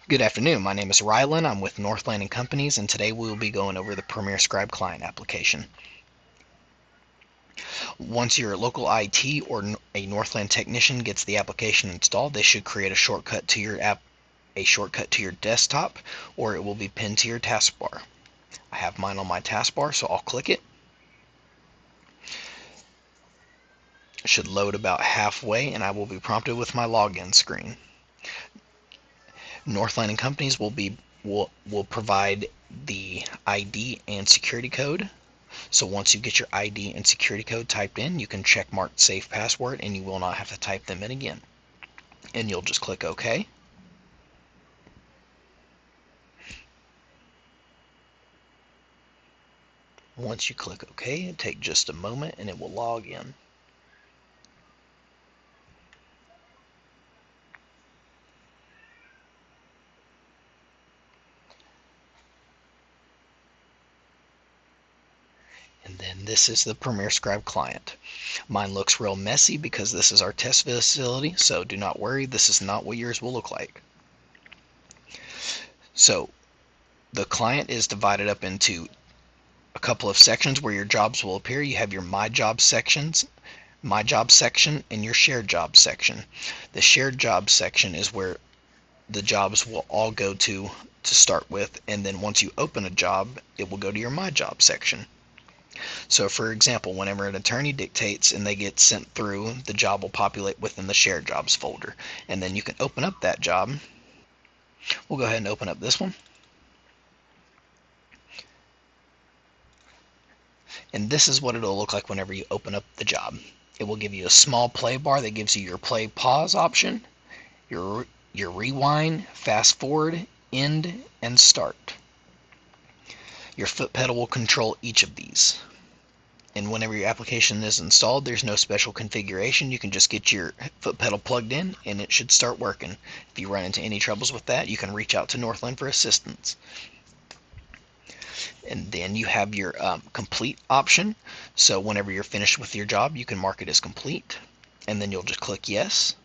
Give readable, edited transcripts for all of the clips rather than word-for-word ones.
Good afternoon, my name is Rylan, I'm with Northland and Companies, and today we will be going over the PremierScribe Client application. Once your local IT or a Northland technician gets the application installed, they should create a shortcut to your desktop, or it will be pinned to your taskbar. I have mine on my taskbar, so I'll click it. It should load about halfway, and I will be prompted with my login screen. Northland and Companies will provide the ID and security code. So once you get your ID and security code typed in, you can check mark Safe Password and you will not have to type them in again. And you'll just click OK. Once you click OK, it takes just a moment and it will log in. And then this is the PremierScribe client. Mine looks real messy because this is our test facility, so do not worry, this is not what yours will look like. So the client is divided up into a couple of sections where your jobs will appear. You have your My Jobs section, and your Shared Jobs section. The Shared Jobs section is where the jobs will all go to start with, and then once you open a job, it will go to your My Jobs section. So for example, whenever an attorney dictates and they get sent through, the job will populate within the Shared Jobs folder, and then you can open up that job. We'll go ahead and open up this one. And this is what it'll look like whenever you open up the job. It will give you a small play bar that gives you your play pause option, your rewind, fast forward, end, and start. Your foot pedal will control each of these. And whenever your application is installed, there's no special configuration. You can just get your foot pedal plugged in and it should start working. If you run into any troubles with that, you can reach out to Northland for assistance. And then you have your complete option. So whenever you're finished with your job, you can mark it as complete. And then you'll just click yes.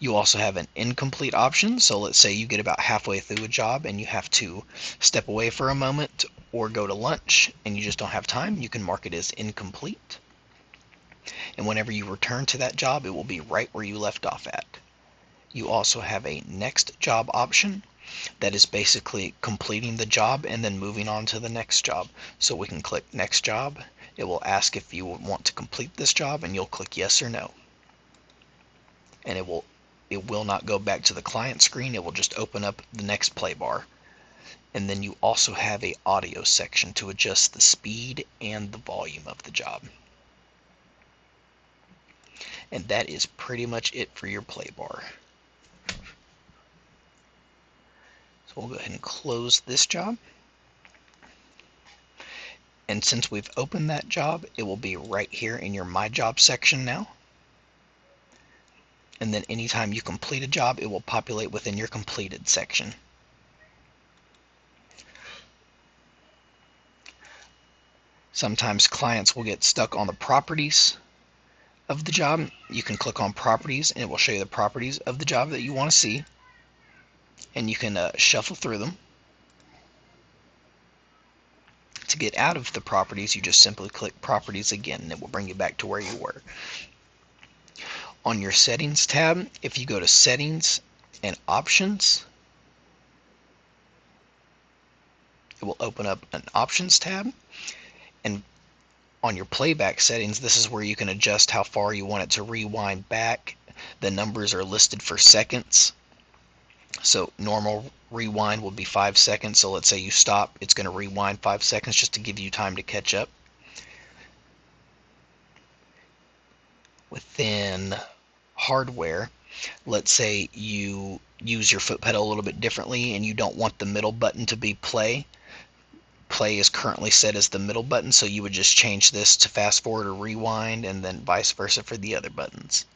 You also have an incomplete option. So let's say you get about halfway through a job and you have to step away for a moment or go to lunch and you just don't have time. You can mark it as incomplete. And whenever you return to that job, it will be right where you left off at. You also have a next job option that is basically completing the job and then moving on to the next job. So we can click next job. It will ask if you want to complete this job and you'll click yes or no. And it will not go back to the client screen. It will just open up the next play bar. And then you also have a audio section to adjust the speed and the volume of the job. And that is pretty much it for your play bar. So we'll go ahead and close this job. And since we've opened that job, it will be right here in your My Job section now. And then anytime you complete a job, it will populate within your completed section. Sometimes clients will get stuck on the properties of the job. You can click on properties and it will show you the properties of the job that you want to see. And you can shuffle through them. To get out of the properties, you just simply click properties again and it will bring you back to where you were. On your settings tab, if you go to settings and options, it will open up an options tab. And on your playback settings, this is where you can adjust how far you want it to rewind back. The numbers are listed for seconds. So normal rewind will be 5 seconds. So let's say you stop, it's going to rewind 5 seconds just to give you time to catch up. Within hardware, let's say you use your foot pedal a little bit differently and you don't want the middle button to be play. Play is currently set as the middle button, so you would just change this to fast forward or rewind, and then vice versa for the other buttons.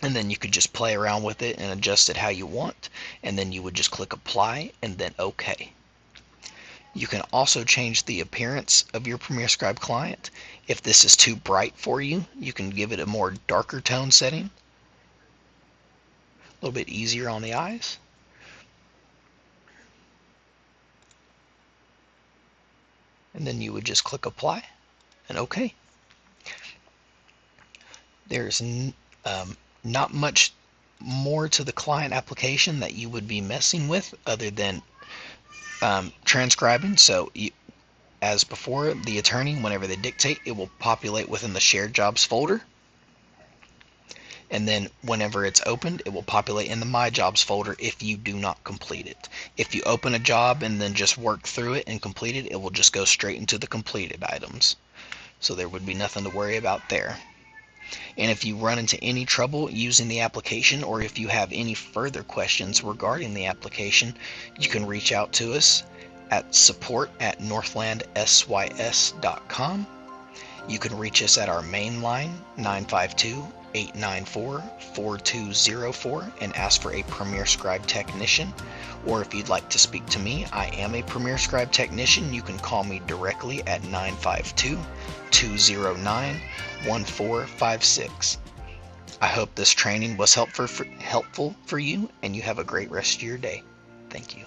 And then you could just play around with it and adjust it how you want, and then you would just click apply and then OK. You can also change the appearance of your PremierScribe client. If this is too bright for you, you can give it a more darker tone setting. A little bit easier on the eyes. And then you would just click apply and OK. There's not much more to the client application that you would be messing with other than transcribing. So as before, the attorney, whenever they dictate, it will populate within the shared jobs folder. And then whenever it's opened, it will populate in the My Jobs folder if you do not complete it. If you open a job and then just work through it and complete it, it will just go straight into the completed items. So there would be nothing to worry about there. And if you run into any trouble using the application, or if you have any further questions regarding the application, you can reach out to us at support@northlandsys.com. You can reach us at our main line, 952-894-4204, and ask for a PremierScribe technician. Or if you'd like to speak to me, I am a PremierScribe technician. You can call me directly at 952-209-1456. I hope this training was helpful for you, and you have a great rest of your day. Thank you.